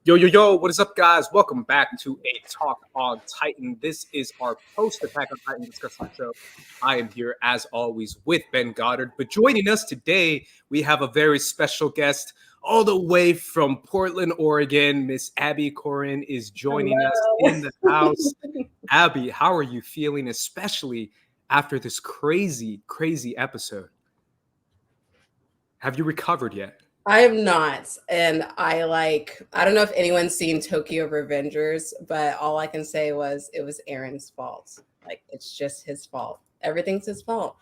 Yo, yo, yo, what is up, guys? Welcome back to a Talk on Titan. This is our post Attack on Titan discussion show. I am here, as always, with Ben Goddard. But joining us today, we have a very special guest all the way from Portland, Oregon. Miss Abi Corrine is joining us Hello. in the house. Abby, how are you feeling, especially after this crazy, crazy episode? Have you recovered yet? I am not. And I don't know if anyone's seen Tokyo Revengers, but all I can say was it was Eren's fault. Like, it's just his fault. Everything's his fault.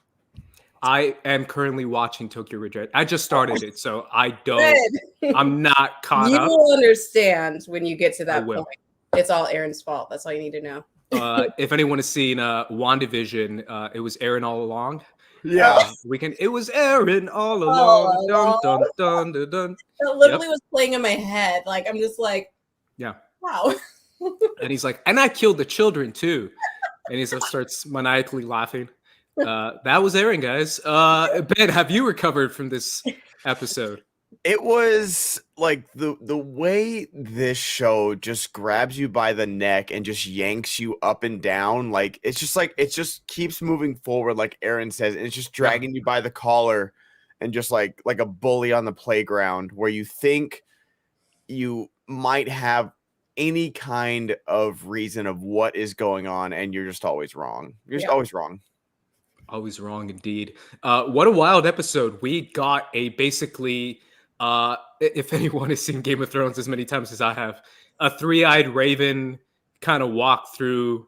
I am currently watching Tokyo Revengers. I just started it, so I don't. Good. I'm not caught You up. will understand when you get to that will. point. It's all Eren's fault. That's all you need to know. If anyone has seen WandaVision, it was Eren all along. Yeah. It was Eren all along. Dun, dun, dun, dun, dun. That literally was playing in my head. Like, I'm just like, Yeah. wow. And he's like, and I killed the children too. And he just starts maniacally laughing. That was Eren, guys. Ben, have you recovered from this episode? It was like the way this show just grabs you by the neck and just yanks you up and down. Like it just keeps moving forward, like Eren says, and it's just dragging you by the collar and just like a bully on the playground where you think you might have any kind of reason of what is going on, and you're just always wrong. You're just always wrong. Always wrong indeed. What a wild episode. We got a basically, if anyone has seen Game of Thrones as many times as I have, a three-eyed raven kind of walk through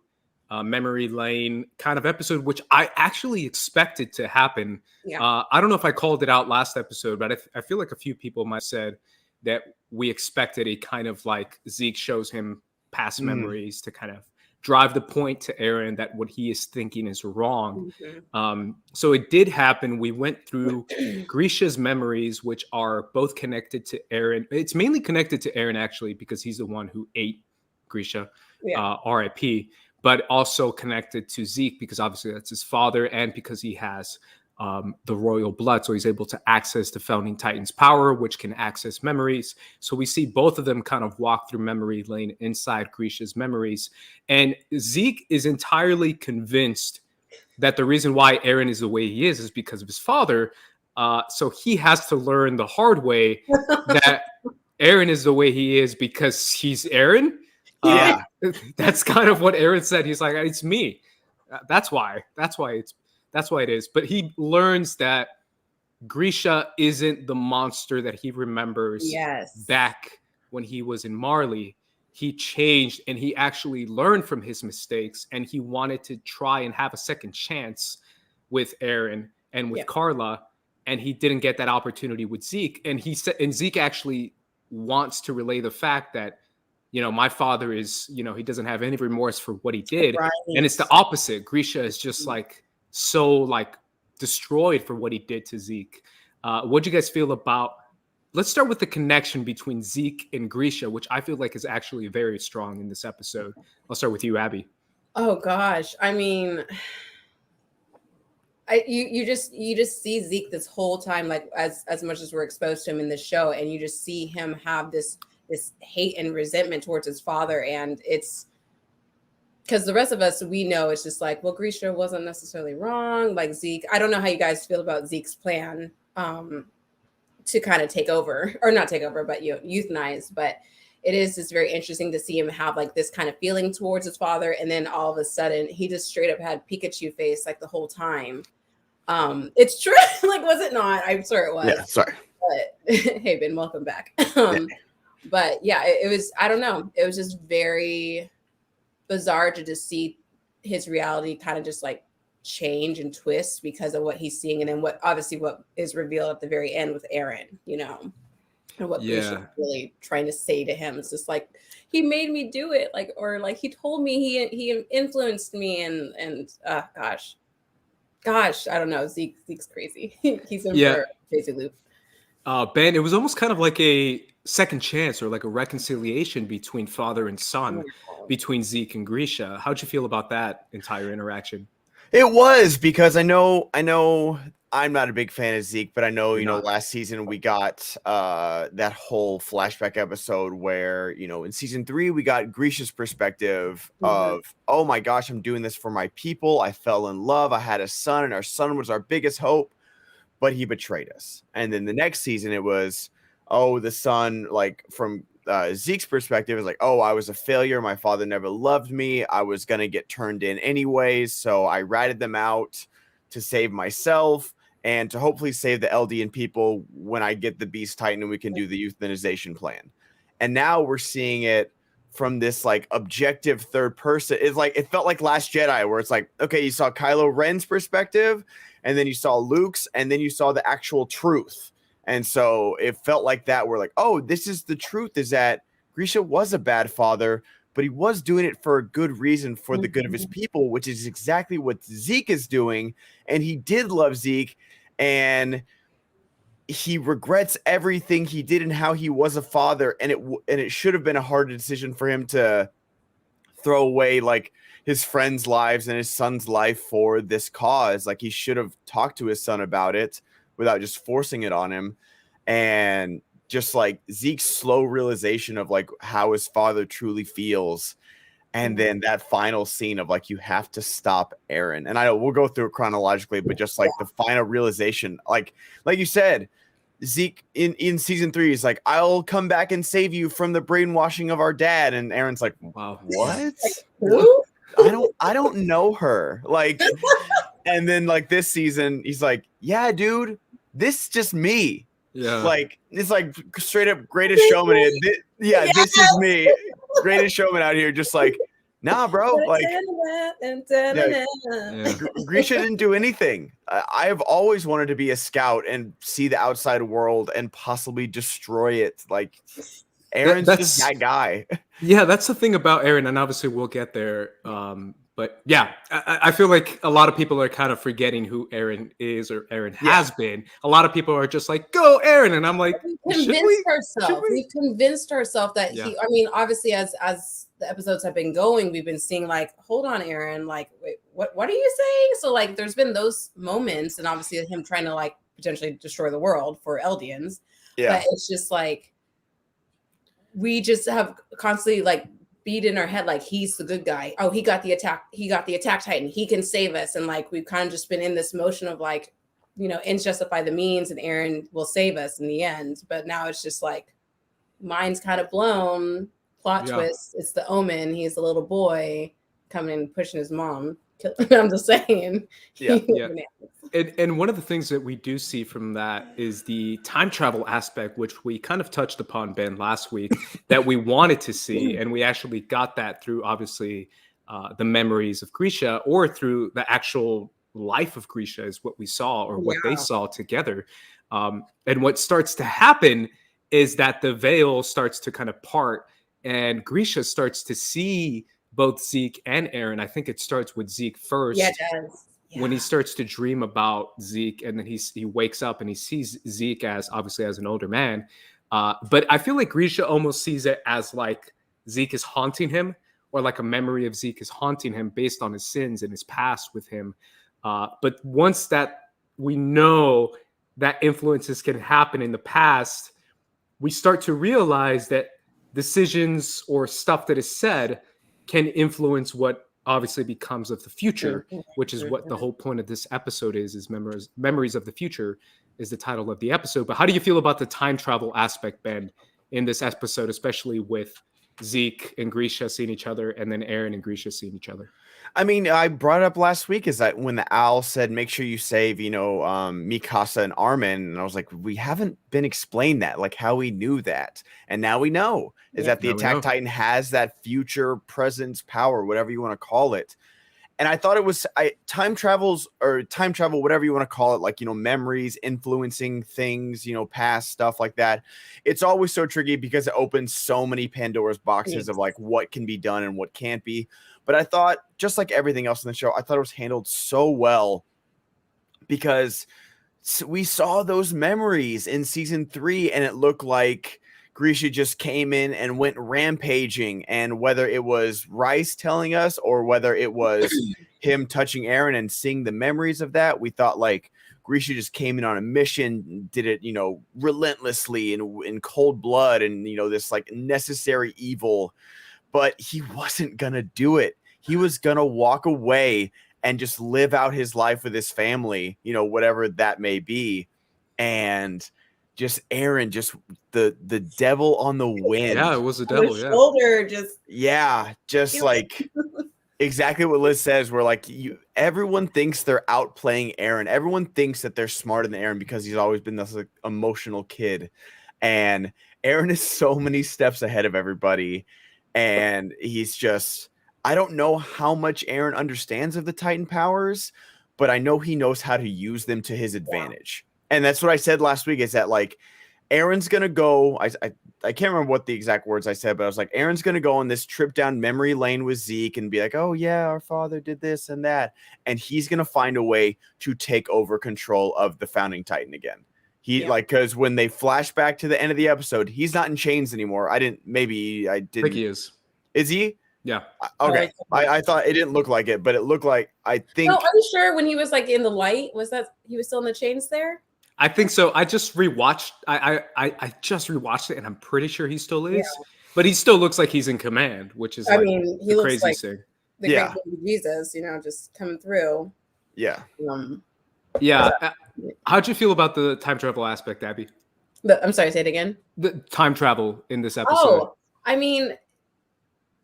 memory lane kind of episode, which I actually expected to happen. Yeah. I don't know if I called it out last episode, but I feel like a few people might have said that we expected a kind of like Zeke shows him past memories to kind of drive the point to Eren that what he is thinking is wrong. So it did happen. We went through Grisha's memories, which are both connected to Eren. It's mainly connected to Eren, actually, because he's the one who ate Grisha, RIP, but also connected to Zeke, because obviously that's his father, and because he has the royal blood, so he's able to access the founding Titan's power, which can access memories. So we see both of them kind of walk through memory lane inside Grisha's memories, and Zeke is entirely convinced that the reason why Eren is the way he is because of his father. So he has to learn the hard way that Eren is the way he is because he's Eren. That's kind of what Eren said. He's like, it's me. That's why it is. But he learns that Grisha isn't the monster that he remembers back when he was in Marley. He changed, and he actually learned from his mistakes, and he wanted to try and have a second chance with Eren and with Carla, and he didn't get that opportunity with Zeke. And he said, and Zeke actually wants to relay the fact that, my father is, he doesn't have any remorse for what he did. Right. And it's the opposite. Grisha is just so destroyed for what he did to Zeke. What do you guys feel about? Let's start with the connection between Zeke and Grisha, which I feel like is actually very strong in this episode. I'll start with you, Abby. Oh gosh, I mean, you just see Zeke this whole time, like as much as we're exposed to him in the show, and you just see him have this hate and resentment towards his father, and it's because the rest of us, we know it's just like, well, Grisha wasn't necessarily wrong. Like Zeke, I don't know how you guys feel about Zeke's plan to kind of take over, or not take over, but euthanize. But it is just very interesting to see him have like this kind of feeling towards his father, and then all of a sudden he just straight up had Pikachu face like the whole time. It's true. Like, was it not? I'm sure it was. Yeah, sorry. But hey, Ben, welcome back. But yeah, it was, I don't know. It was just very bizarre to just see his reality kind of just like change and twist because of what he's seeing, and then what is revealed at the very end with Eren, and what Grisha really trying to say to him. It's just like, he made me do it, like, or like he told me he influenced me, and gosh, I don't know. Zeke's crazy. He's in for a crazy loop. Ben, it was almost kind of like a second chance or like a reconciliation between father and son, between Zeke and Grisha. How'd you feel about that entire interaction? It was because I know I'm not a big fan of Zeke, but I know, You're not. last season we got that whole flashback episode where, in season 3 we got Grisha's perspective of, oh my gosh, I'm doing this for my people. I fell in love. I had a son, and our son was our biggest hope, but he betrayed us. And then the next season it was, oh, the son, like from Zeke's perspective, is like, oh, I was a failure. My father never loved me. I was going to get turned in anyways. So I ratted them out to save myself and to hopefully save the Eldian people when I get the Beast Titan and we can do the euthanization plan. And now we're seeing it from this like objective third person. It's like, it felt like Last Jedi, where it's like, okay, you saw Kylo Ren's perspective, and then you saw Luke's, and then you saw the actual truth. And so it felt like that. We're like, oh, this is the truth, is that Grisha was a bad father, but he was doing it for a good reason, for the good of his people, which is exactly what Zeke is doing. And he did love Zeke, and he regrets everything he did and how he was a father. And it should have been a hard decision for him to throw away like his friends' lives and his son's life for this cause. Like, he should have talked to his son about it without just forcing it on him. And just like Zeke's slow realization of like how his father truly feels. And then that final scene of like, you have to stop Eren. And I know we'll go through it chronologically, but just like the final realization, like you said, Zeke in season 3 is like, I'll come back and save you from the brainwashing of our dad. And Eren's like, Wow, what? Who? I don't know her. Like, and then like this season, he's like, yeah, dude, this is just me. yeah, Like, it's like straight up Greatest Showman. This is me, Greatest Showman out here, just like, nah, bro. Like, Grisha didn't do anything. I've always wanted to be a scout and see the outside world and possibly destroy it. Like, Eren's just that guy. Yeah, that's the thing about Eren, and obviously we'll get there. But yeah, I feel like a lot of people are kind of forgetting who Eren is or Eren has been. A lot of people are just like, "Go, Eren," and I'm like, We've convinced ourselves that he. I mean, obviously, as the episodes have been going, we've been seeing like, hold on, Eren, like, wait, what are you saying? So like, there's been those moments, and obviously him trying to like potentially destroy the world for Eldians. Yeah, but it's just like we just have constantly like beat in our head like he's the good guy. Oh, he got the attack titan, he can save us. And like we've kind of just been in this motion of like, ends justify the means, and Eren will save us in the end. But now it's just like mind's kind of blown. Plot twist, it's the Omen. He's the little boy coming and pushing his mom. I'm just saying. Yeah. And one of the things that we do see from that is the time travel aspect, which we kind of touched upon, Ben, last week, that we wanted to see. And we actually got that through, obviously, the memories of Grisha, or through the actual life of Grisha is what we saw, or what they saw together. And what starts to happen is that the veil starts to kind of part, and Grisha starts to see both Zeke and Eren. I think it starts with Zeke first. Yeah, it does. When he starts to dream about Zeke, and then he wakes up and he sees Zeke as an older man. But I feel like Grisha almost sees it as like Zeke is haunting him, or like a memory of Zeke is haunting him based on his sins and his past with him. But once that we know that influences can happen in the past, we start to realize that decisions or stuff that is said can influence what obviously becomes of the future, which is what the whole point of this episode is memories of the future is the title of the episode. But how do you feel about the time travel aspect, Ben, in this episode, especially with Zeke and Grisha seeing each other, and then Eren and Grisha seeing each other? I mean, I brought up last week is that when the owl said, make sure you save, Mikasa and Armin. And I was like, we haven't been explained that, like how we knew that. And now we know is that the Attack Titan has that future presence power, whatever you want to call it. And I thought it was time travel, whatever you want to call it, like, memories influencing things, past stuff like that. It's always so tricky because it opens so many Pandora's boxes of like what can be done and what can't be. But I thought, just like everything else in the show, I thought it was handled so well because we saw those memories in season 3, and it looked like Grisha just came in and went rampaging. And whether it was Reiss telling us, or whether it was him touching Eren and seeing the memories of that, we thought like Grisha just came in on a mission, did it, you know, relentlessly and in cold blood and, you know, this like necessary evil, but he wasn't going to do it. He was going to walk away and just live out his life with his family, you know, whatever that may be. And just Eren, just the devil on the wind. Yeah, it was the devil. The shoulder just like exactly what Liz says. Where like everyone thinks they're outplaying Eren. Everyone thinks that they're smarter than Eren because he's always been this like, emotional kid, and Eren is so many steps ahead of everybody. And he's just, I don't know how much Eren understands of the Titan powers, but I know he knows how to use them to his advantage. And that's what I said last week, is that like Eren's going to go, I can't remember what the exact words I said, but I was like, Eren's going to go on this trip down memory lane with Zeke and be like, oh yeah, our father did this and that. And he's going to find a way to take over control of the founding Titan again. Like, because when they flash back to the end of the episode, he's not in chains anymore. I think he is. Is he? Yeah. Okay. I thought it didn't look like it, but it looked like, I think. No, are you sure when he was like in the light, was that he was still in the chains there? I think so. I just rewatched. I just rewatched it, and I'm pretty sure he still is. Yeah. But he still looks like he's in command, which is he looks crazy like thing. The great baby Jesus, you know, just coming through. Yeah. How'd you feel about the time travel aspect, Abby? I'm sorry, say it again. The time travel in this episode. Oh, I mean,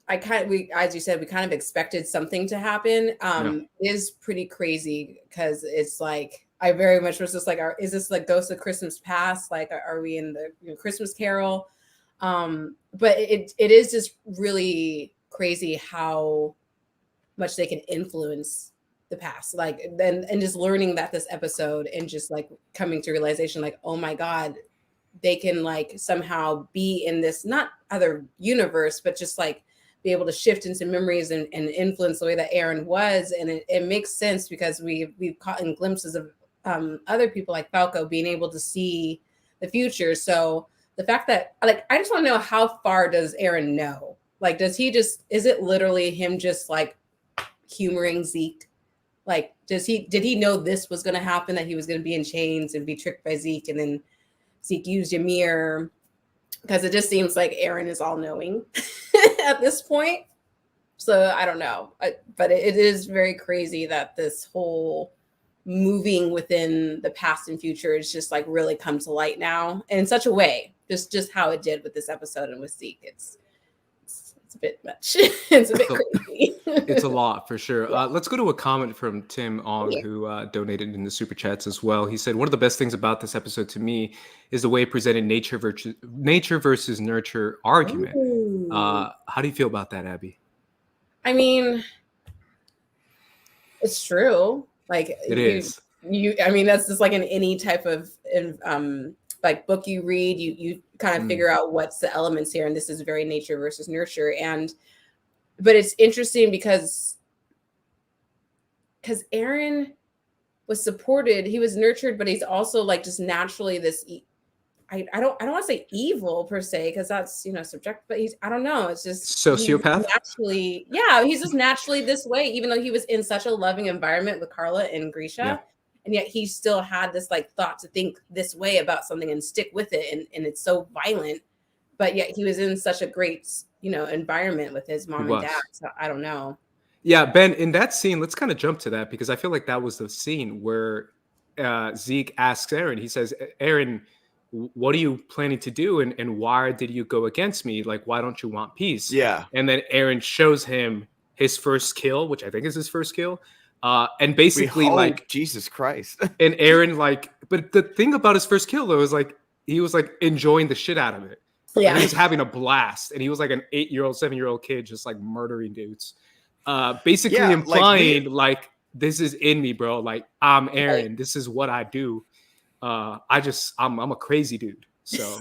as you said, we kind of expected something to happen. It is pretty crazy because it's like, I very much was just like, is this like Ghost of Christmas Past? Like, are we in the Christmas Carol? But it is just really crazy how much they can influence the past. Like, and just learning that this episode and just like coming to realization, like, oh my God, they can like somehow be in this, not other universe, but just like be able to shift into memories and influence the way that Eren was. And it makes sense because we've caught in glimpses of other people like Falco being able to see the future. So the fact that, like, I just want to know, how far does Eren know? Like, is it literally him just like humoring Zeke? Like, did he know this was going to happen, that he was going to be in chains and be tricked by Zeke, and then Zeke used Ymir? Because it just seems like Eren is all knowing at this point. So I don't know, but it is very crazy that this whole moving within the past and future is just like really come to light now, and in such a way, just how it did with this episode and with Zeke. It's a bit much. It's a bit crazy. It's a lot for sure. Let's go to a comment from Tim Ong, who donated in the super chats as well. He said, one of the best things about this episode to me is the way it presented nature versus nurture argument. How do you feel about that, Abby? I mean, it's true. Like, it is. I mean, that's just like in any type of like book you read, you kind of figure out what's the elements here, and this is very nature versus nurture. But it's interesting because Eren was supported, he was nurtured, but he's also like just naturally this. I don't want to say evil per se, because that's, you know, subjective, but I don't know. It's just sociopath. He's just naturally this way, even though he was in such a loving environment with Carla and Grisha. Yeah. And yet he still had this like thought to think this way about something and stick with it. And it's so violent, but yet he was in such a great, you know, environment with his mom and dad. So I don't know. Yeah, Ben, in that scene, let's kind of jump to that, because I feel like that was the scene where Zeke asks Eren, he says, Eren, what are you planning to do? And why did you go against me? Like, why don't you want peace? Yeah. And then Eren shows him his first kill, which I think is his first kill. And basically, like, Jesus Christ. And Eren, like, but the thing about his first kill though is like he was like enjoying the shit out of it. Yeah, and he was having a blast, and he was like an 8-year-old, 7-year-old kid just like murdering dudes. Basically implying like this is in me, bro. Like, I'm Eren. This is what I do. I'm a crazy dude. So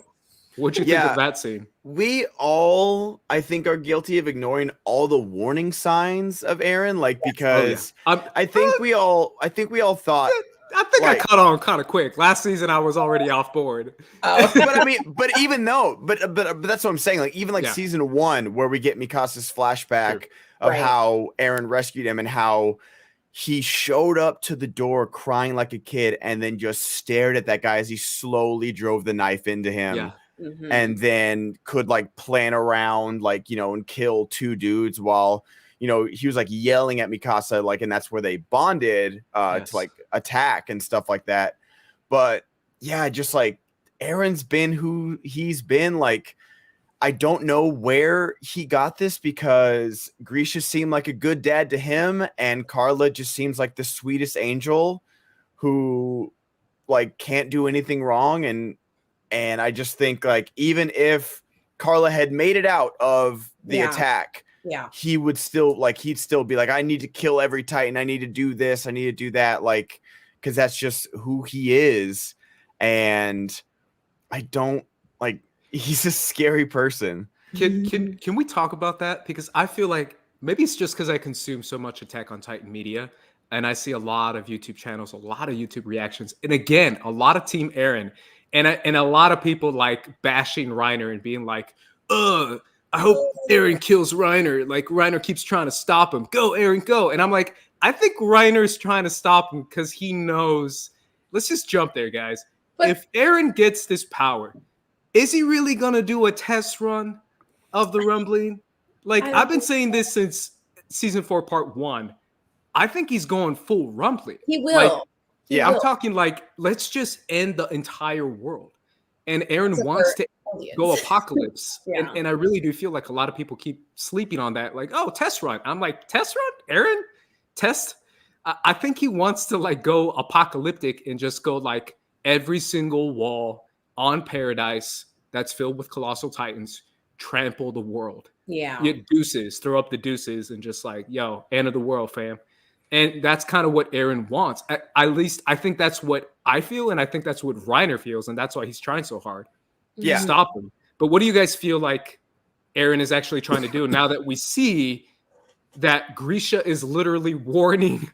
what'd you think of that scene? We all, I think, are guilty of ignoring all the warning signs of Eren, like, because I think we all thought. I think I caught on kind of quick. Last season, I was already off board. But I mean, but that's what I'm saying. Like, even like season 1, where we get Mikasa's flashback of how Eren rescued him and how he showed up to the door crying like a kid and then just stared at that guy as he slowly drove the knife into him. Yeah. And then could like plan around, like, you know, and kill two dudes while, you know, he was like yelling at Mikasa, like, and that's where they bonded to like attack and stuff like that. But yeah, just like Eren's been who he's been. Like, I don't know where he got this, because Grisha seemed like a good dad to him, and Carla just seems like the sweetest angel who like can't do anything wrong. And I just think, like, even if Carla had made it out of the attack, he would still, like, he'd still be like, I need to kill every Titan. I need to do this. I need to do that. Like, because that's just who he is. And I don't, like, he's a scary person. Can we talk about that? Because I feel like maybe it's just because I consume so much Attack on Titan media, and I see a lot of YouTube channels, a lot of YouTube reactions, and again, a lot of Team Eren. And a lot of people like bashing Reiner and being like, I hope Eren kills Reiner. Like, Reiner keeps trying to stop him. Go, Eren, go. And I'm like, I think Reiner's trying to stop him because he knows. Let's just jump there, guys. But if Eren gets this power, is he really going to do a test run of the rumbling? Like, I've been saying this since season 4, part 1. I think he's going full rumbling. He will. Like, I'm talking like, let's just end the entire world. And Eren wants to go apocalypse. And I really do feel like a lot of people keep sleeping on that. Like, oh, test run. I'm like, test run? Eren? Test? I think he wants to like go apocalyptic and just go like every single wall on Paradise that's filled with colossal titans, trample the world. Yeah. Get deuces, throw up the deuces, and just like, yo, end of the world, fam. And that's kind of what Eren wants. At least I think that's what I feel, and I think that's what Reiner feels, and that's why he's trying so hard to stop him. But what do you guys feel like Eren is actually trying to do now that we see that Grisha is literally warning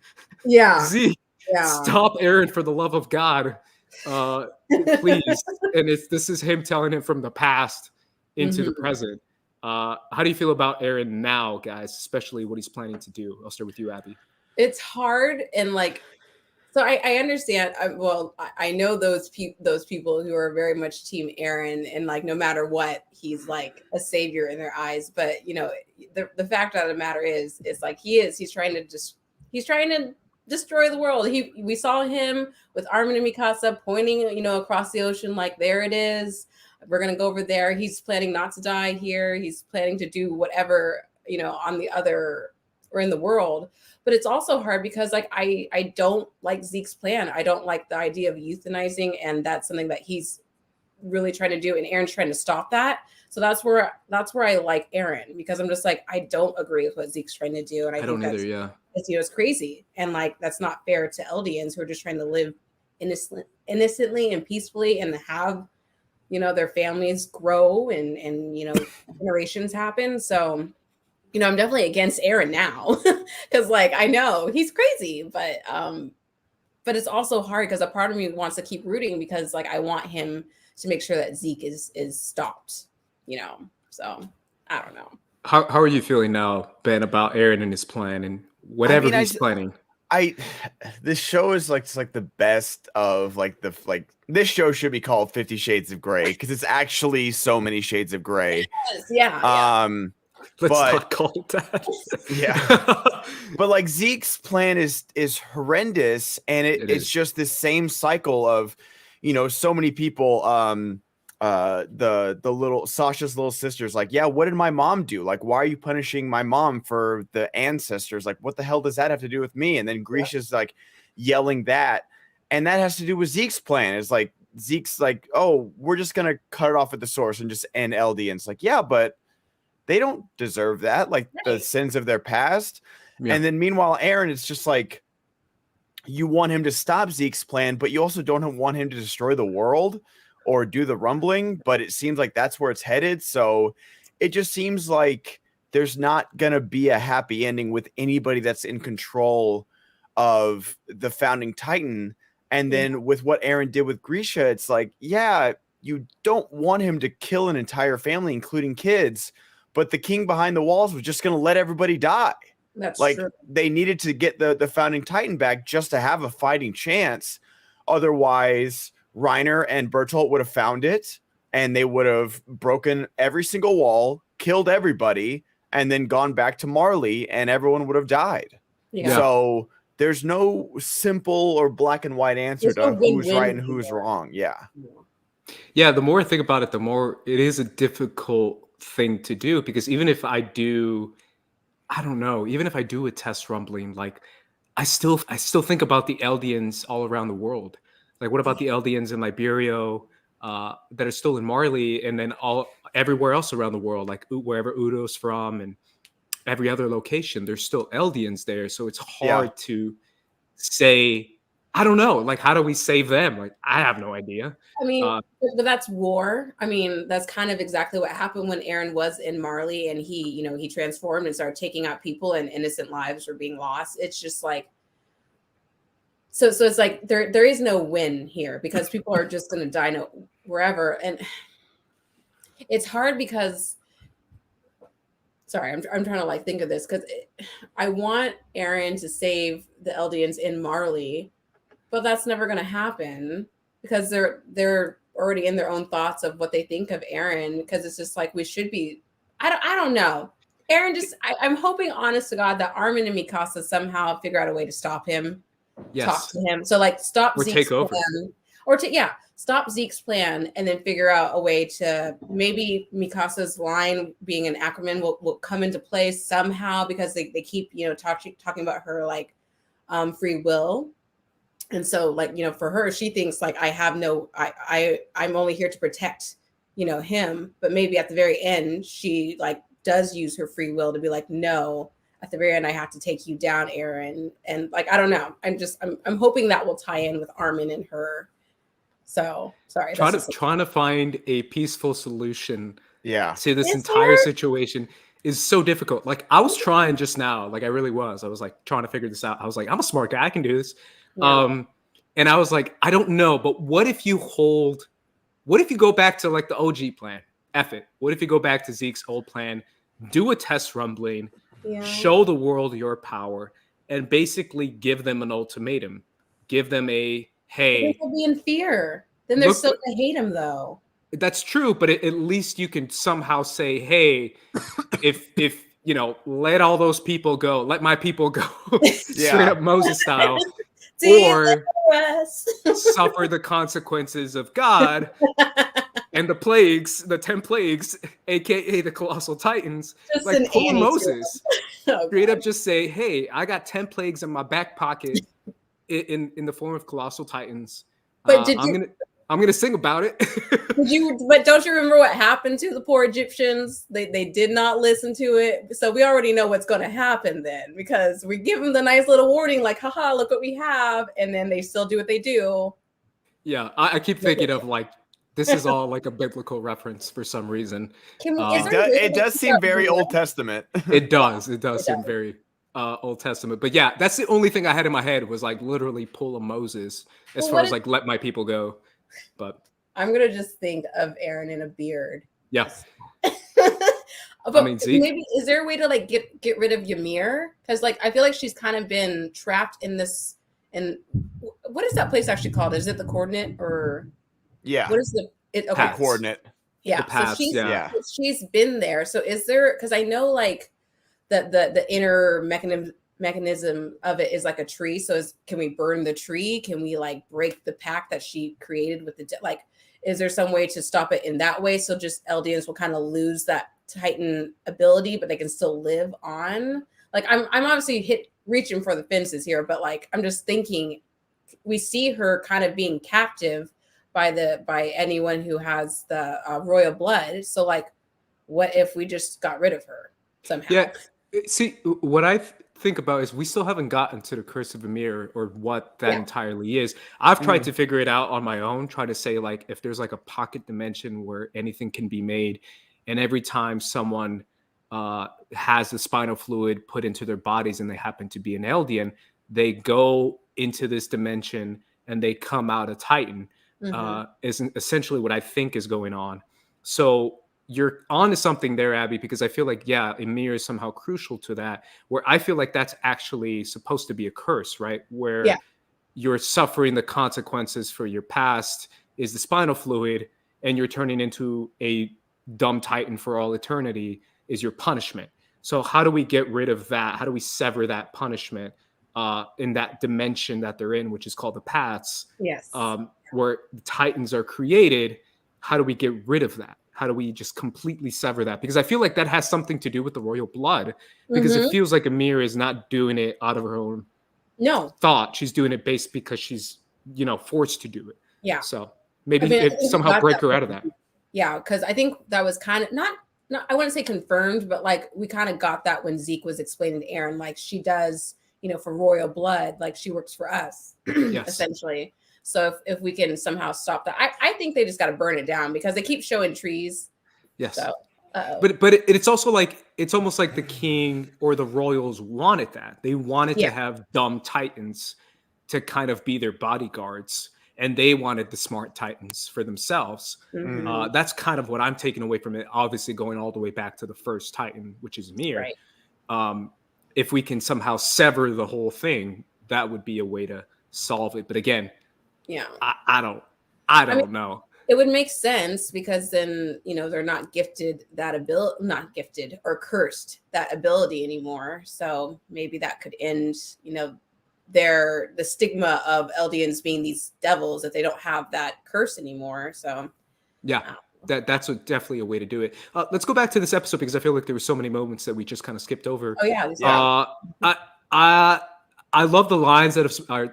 Zeke, stop Eren for the love of God, please. And this is him telling him from the past into the present. How do you feel about Eren now, guys, especially what he's planning to do? I'll start with you, Abby. It's hard, and like, so I understand. I know those people who are very much Team Eren, and like no matter what, he's like a savior in their eyes. But you know, the fact of the matter is like he's trying to destroy the world. We saw him with Armin and Mikasa pointing, you know, across the ocean, like, there it is. We're gonna go over there. He's planning not to die here. He's planning to do whatever, you know, on the other or in the world. But it's also hard because like I don't like Zeke's plan. I don't like the idea of euthanizing, and that's something that he's really trying to do, and Eren's trying to stop that. So that's where I like Eren, because I'm just like, I don't agree with what Zeke's trying to do, and I think don't that's, either. Yeah, it's, you know, it's crazy, and like that's not fair to Eldians who are just trying to live innocently and peacefully, and have, you know, their families grow and you know, generations happen. So, you know, I'm definitely against Eren now because like I know he's crazy, but it's also hard because a part of me wants to keep rooting because like I want him to make sure that Zeke is stopped, you know. So I don't know. How are you feeling now, Ben, about Eren and his plan and whatever he's planning? This show is like, it's like the best of like this show should be called 50 Shades of Grey, because it's actually so many shades of gray. Yeah. Let's not call it that. Yeah. But like Zeke's plan is horrendous, and it's just this same cycle of, you know, so many people, the little Sasha's little sister's like, yeah, what did my mom do? Like, why are you punishing my mom for the ancestors? Like, what the hell does that have to do with me? And then Grisha's like yelling that, and that has to do with Zeke's plan. Is like, Zeke's like, oh, we're just gonna cut it off at the source and just end LD. And it's like, yeah, but they don't deserve that, like the sins of their past. And then meanwhile, Eren, it's just like, you want him to stop Zeke's plan, but you also don't want him to destroy the world or do the rumbling, but it seems like that's where it's headed. So it just seems like there's not going to be a happy ending with anybody that's in control of the founding Titan. And then with what Eren did with Grisha, it's like, yeah, you don't want him to kill an entire family, including kids, but the king behind the walls was just going to let everybody die. That's Like true. they needed to get the founding Titan back just to have a fighting chance. Otherwise, Reiner and Bertolt would have found it, and they would have broken every single wall, killed everybody, and then gone back to Marley, and everyone would have died. Yeah. So there's no simple or black and white answer There's no to who's win-win right and who's here. wrong. Yeah. Yeah, the more I think about it, the more it is a difficult thing to do, because even if I do, I don't know, even if I do a test rumbling, like I still think about the Eldians all around the world. Like, what about the Eldians in Liberia that are still in Marley, and then everywhere else around the world, like wherever Udo's from and every other location, there's still Eldians there. So it's hard to say. I don't know. Like, how do we save them? Like, I have no idea. I mean, but that's war. I mean, that's kind of exactly what happened when Eren was in Marley and he transformed and started taking out people and innocent lives were being lost. It's just like, so it's like there is no win here because people are just going to die wherever. And it's hard because, sorry, I'm trying to like think of this because I want Eren to save the Eldians in Marley, but that's never going to happen because they're already in their own thoughts of what they think of Eren, because it's just like we should be. I don't know. Eren I'm hoping, honest to God, that Armin and Mikasa somehow figure out a way to stop him, talk to him. So like stop or Zeke's take over. plan, stop Zeke's plan and then figure out a way to maybe Mikasa's line being an acronym will come into play somehow, because they keep talking about her like free will. And so, like, for her, she thinks like I'm only here to protect, him. But maybe at the very end, she like does use her free will to be like, no, at the very end, I have to take you down, Eren. And like, I don't know. I'm hoping that will tie in with Armin and her. So sorry. Trying to find a peaceful solution to this entire situation is so difficult. Like, I was trying just now, like I really was. I was like trying to figure this out. I was like, I'm a smart guy, I can do this. Yeah. And I was like, I don't know, but what if you go back to like the OG plan? F it. What if you go back to Zeke's old plan, do a test rumbling, show the world your power, and basically give them an ultimatum. Give them a, hey. They'll be in fear. Then they're still going to hate him, though. That's true, but at least you can somehow say, hey, if let all those people go, let my people go, straight up Moses style, or suffer the consequences of God and the plagues, the 10 plagues, aka the colossal titans, just like pull Moses. Straight up just say, hey, I got 10 plagues in my back pocket in the form of colossal titans. But I'm gonna sing about it. But don't you remember what happened to the poor Egyptians? They did not listen to it. So we already know what's going to happen then, because we give them the nice little warning, like, haha, look what we have. And then they still do what they do. Yeah, I keep thinking of like, this is all like a biblical reference for some reason. It does seem very Old Testament. It does seem very Old Testament. But yeah, that's the only thing I had in my head was like literally pull a Moses as far as like let my people go. But I'm gonna just think of Eren in a beard. Yeah. But I mean, maybe is there a way to like get rid of Ymir? Because like I feel like she's kind of been trapped in this. And what is that place actually called? Is it the Coordinate or? Yeah. What is the Coordinate? Yeah. Paths, so she's been there. So is there? Because I know like the inner mechanism of it is like a tree. So can we burn the tree? Can we like break the pact that she created with like, is there some way to stop it in that way? So just Eldians will kind of lose that Titan ability, but they can still live on. Like I'm obviously reaching for the fences here, but like, I'm just thinking we see her kind of being captive by anyone who has the royal blood. So like, what if we just got rid of her somehow? Yeah. See, what I think about is we still haven't gotten to the Curse of Ymir or what that entirely is. I've tried to figure it out on my own, try to say like if there's like a pocket dimension where anything can be made, and every time someone has the spinal fluid put into their bodies and they happen to be an Eldian, they go into this dimension and they come out a Titan. Is essentially what I think is going on. So you're onto something there, Abby, because I feel like, yeah, Ymir is somehow crucial to that, where I feel like that's actually supposed to be a curse, right? Where Yeah. you're suffering the consequences for your past is the spinal fluid, and you're turning into a dumb titan for all eternity is your punishment. So how do we get rid of that? How do we sever that punishment in that dimension that they're in, which is called the paths, Yes. where the titans are created? How do we get rid of that? How do we just completely sever that? Because I feel like that has something to do with the royal blood, because it Mm-hmm. feels like Ymir is not doing it out of her own No. thought. She's doing it based because she's, forced to do it. Yeah. So I maybe mean, I it think we somehow got break that her out of that. Yeah, because I think that was kind of not I wouldn't say confirmed, but like we kind of got that when Zeke was explaining to Eren, like she does, for royal blood, like she works for us, Yes. essentially. So if we can somehow stop that, I think they just got to burn it down because they keep showing trees. Yes. So, but it's also like, it's almost like the king or the royals wanted that. They wanted to have dumb titans to kind of be their bodyguards, and they wanted the smart titans for themselves. Mhm. That's kind of what I'm taking away from it. Obviously, going all the way back to the first titan, which is Ymir. Right. If we can somehow sever the whole thing, that would be a way to solve it. But again, Yeah. I don't know. It would make sense because then, they're not gifted that ability, not gifted or cursed that ability anymore. So maybe that could end, the stigma of Eldians being these devils, that they don't have that curse anymore. So yeah, that's definitely a way to do it. Let's go back to this episode, because I feel like there were so many moments that we just kind of skipped over. Oh yeah. I love the lines that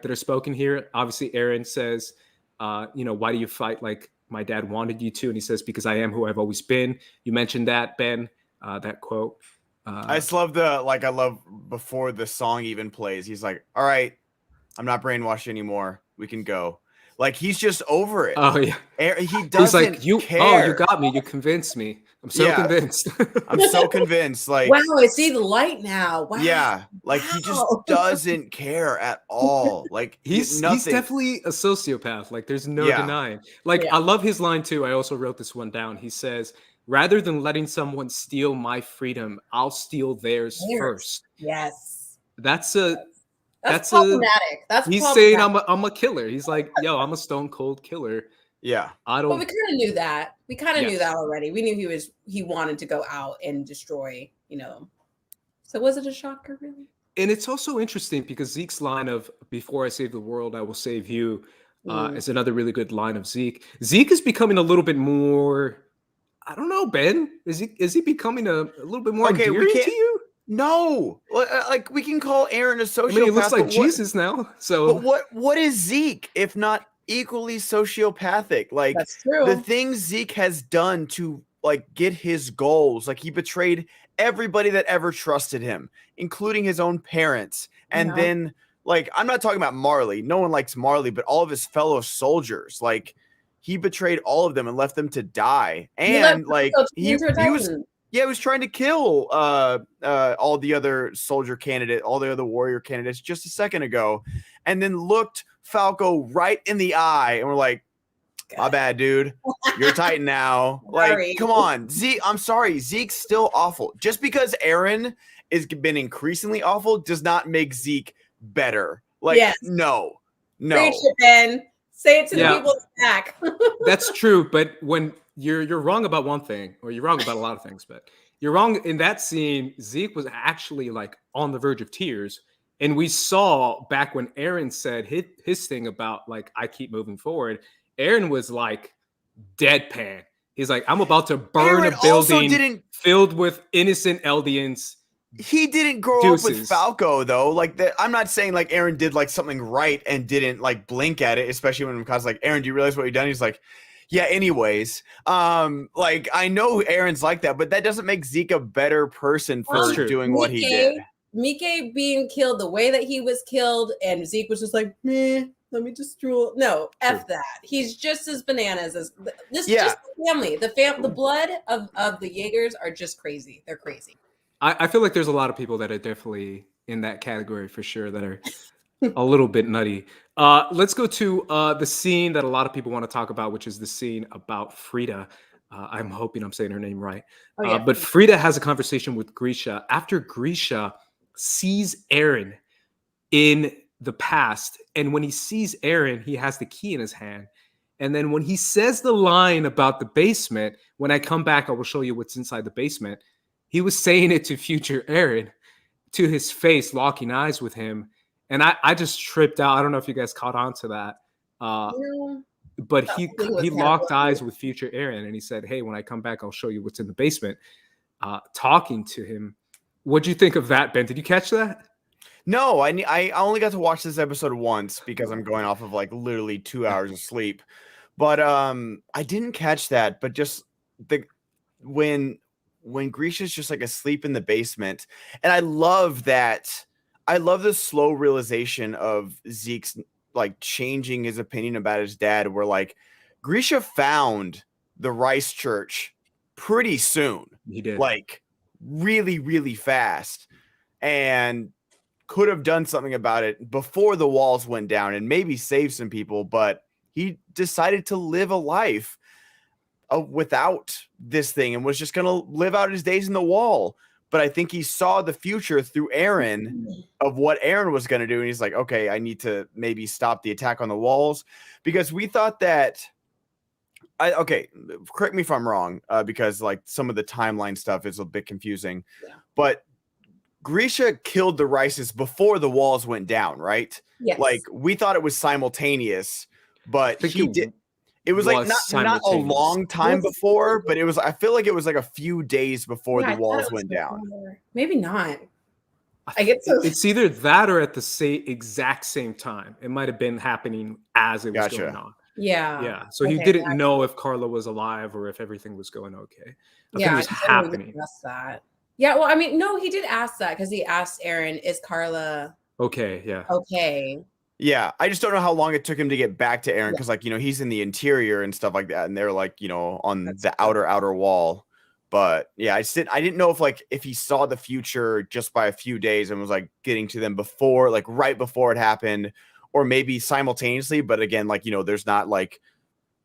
are spoken here. Obviously, Eren says, why do you fight like my dad wanted you to? And he says, because I am who I've always been. You mentioned that, Ben, that quote. I just love I love before the song even plays, he's like, all right, I'm not brainwashed anymore. We can go. Like, he's just over it. Oh, yeah. He doesn't He's like, care. Oh, you got me. You convinced me. I'm so convinced. I'm so convinced. Like, wow, I see the light now. Wow. Yeah. Like, he just doesn't care at all. Like, he's definitely a sociopath. Like, there's no denying. Like, I love his line too. I also wrote this one down. He says, rather than letting someone steal my freedom, I'll steal theirs first. Yes. That's problematic. He's saying I'm a killer. He's like, yo, I'm a stone cold killer. Yeah. But we kind of knew that. We kind of knew that already. We knew he wanted to go out and destroy, So was it a shocker, really? And it's also interesting because Zeke's line of, before I save the world, I will save you, is another really good line of Zeke. Zeke is becoming a little bit more, I don't know, Ben. Is he becoming a little bit more endearing to you? No, like, we can call Eren a sociopath. I mean, he looks like Jesus now. So, but what is Zeke if not equally sociopathic? Like, that's true. The things Zeke has done to get his goals, like he betrayed everybody that ever trusted him, including his own parents, and then I'm not talking about Marley. No one likes Marley, but all of his fellow soldiers, he betrayed all of them and left them to die, and he was. Yeah, he was trying to kill all the other all the other warrior candidates just a second ago, and then looked Falco right in the eye, and we're like, my bad, dude. You're Titan now. Like, come on. Zeke, I'm sorry. Zeke's still awful. Just because Eren has been increasingly awful does not make Zeke better. No. Preach it, Ben. Say it to the people's back. That's true, but when you're wrong about one thing, or you're wrong about a lot of things, but you're wrong in that scene. Zeke was actually on the verge of tears, and we saw back when Eren said his thing about I keep moving forward. Eren was deadpan. He's like, I'm about to burn a building filled with innocent Eldians. He didn't grow up with Falco, though. I'm not saying Eren did something right and didn't blink at it, especially when Mika's like, Eren, do you realize what you've done? He's like, yeah, anyways. I know Eren's like that, but that doesn't make Zeke a better person for doing what he did. Mike being killed the way that he was killed, and Zeke was just like, meh, let me just drool. No, F that. He's just as bananas as this. Just the family. The blood of the Jaegers are just crazy. They're crazy. I feel like there's a lot of people that are definitely in that category for sure, that are a little bit nutty. Let's go to the scene that a lot of people want to talk about, which is the scene about Frida. I'm hoping I'm saying her name right. Oh, yeah. But Frida has a conversation with Grisha after Grisha sees Eren in the past. And when he sees Eren, he has the key in his hand. And then when he says the line about the basement, when I come back, I will show you what's inside the basement. He was saying it to future Eren, to his face, locking eyes with him. And I just tripped out. I don't know if you guys caught on to that. But he locked eyes with future Eren and he said, hey, when I come back, I'll show you what's in the basement. Talking to him. What'd you think of that, Ben? Did you catch that? No, I only got to watch this episode once because I'm going off of like literally 2 hours of sleep. But I didn't catch that. But just when Grisha's just like asleep in the basement, and I love that. I love the slow realization of Zeke's like changing his opinion about his dad, where like Grisha found the Reiss church pretty soon. He did, like really, really fast, and could have done something about it before the walls went down and maybe save some people, but he decided to live a life without this thing and was just going to live out his days in the wall. But I think he saw the future through Eren of what Eren was going to do. And he's like, okay, I need to maybe stop the attack on the walls, because we thought that, okay, correct me if I'm wrong, because like some of the timeline stuff is a bit confusing, but Grisha killed the Reisses before the walls went down, right? Yes. Like we thought it was simultaneous, but he did. It was like not a long time before, but it was. I feel like it was like a few days before the walls went down. Maybe not. I get so. It's either that or at the exact same time. It might have been happening as it was going on. Yeah. So he didn't know if Carla was alive or if everything was going okay. I think it was happening. That. Yeah. Well, I mean, no, he did ask that because he asked Eren, "Is Carla okay?" Yeah. Okay. Yeah, I just don't know how long it took him to get back to Eren, because like, you know, he's in the interior and stuff like that, and they're like, you know, on the outer wall. But yeah, I didn't know if he saw the future just by a few days and was like getting to them before, like right before it happened, or maybe simultaneously. But again, like, you know, there's not like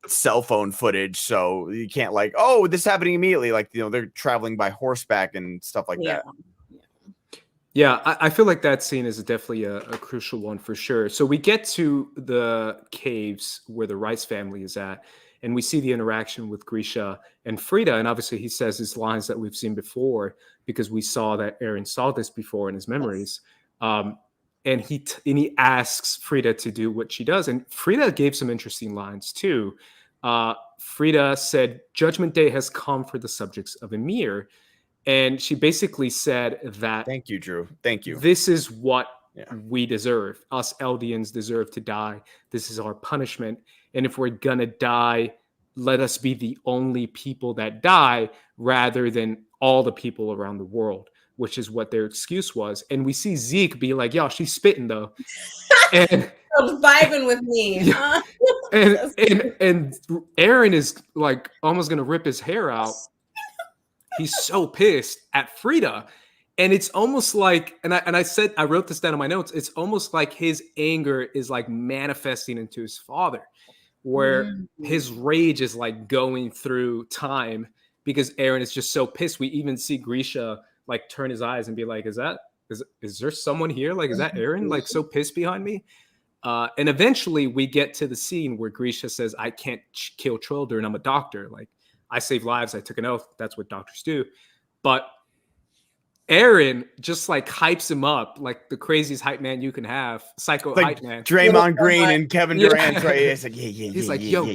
cell phone footage, so you can't like, oh, this is happening immediately. Like, you know, they're traveling by horseback and stuff like that. Yeah, I feel like that scene is definitely a crucial one for sure. So we get to the caves where the Reiss family is at, and we see the interaction with Grisha and Frida. And obviously he says his lines that we've seen before, because we saw that Eren saw this before in his memories. And he asks Frida to do what she does. And Frida gave some interesting lines too. Frida said, "Judgment Day has come for the subjects of Emir." And she basically said that, thank you, Drew. Thank you. This is what we deserve. Us Eldians deserve to die. This is our punishment. And if we're going to die, let us be the only people that die rather than all the people around the world, which is what their excuse was. And we see Zeke be like, yo, she's spitting though. And vibing with me. and Eren is like almost going to rip his hair out. He's so pissed at Frida. And it's almost like, and I wrote this down in my notes, it's almost like his anger is like manifesting into his father, where his rage is like going through time because Eren is just so pissed. We even see Grisha like turn his eyes and be like, is there someone here? Like, is that Eren? Like so pissed behind me? And eventually we get to the scene where Grisha says, I can't kill children. I'm a doctor. Like, I save lives. I took an oath. That's what doctors do. But Eren just like hypes him up like the craziest hype man you can have. Psycho like hype man. Draymond Green and Kevin Durant. Right? It's like, He's like, yo,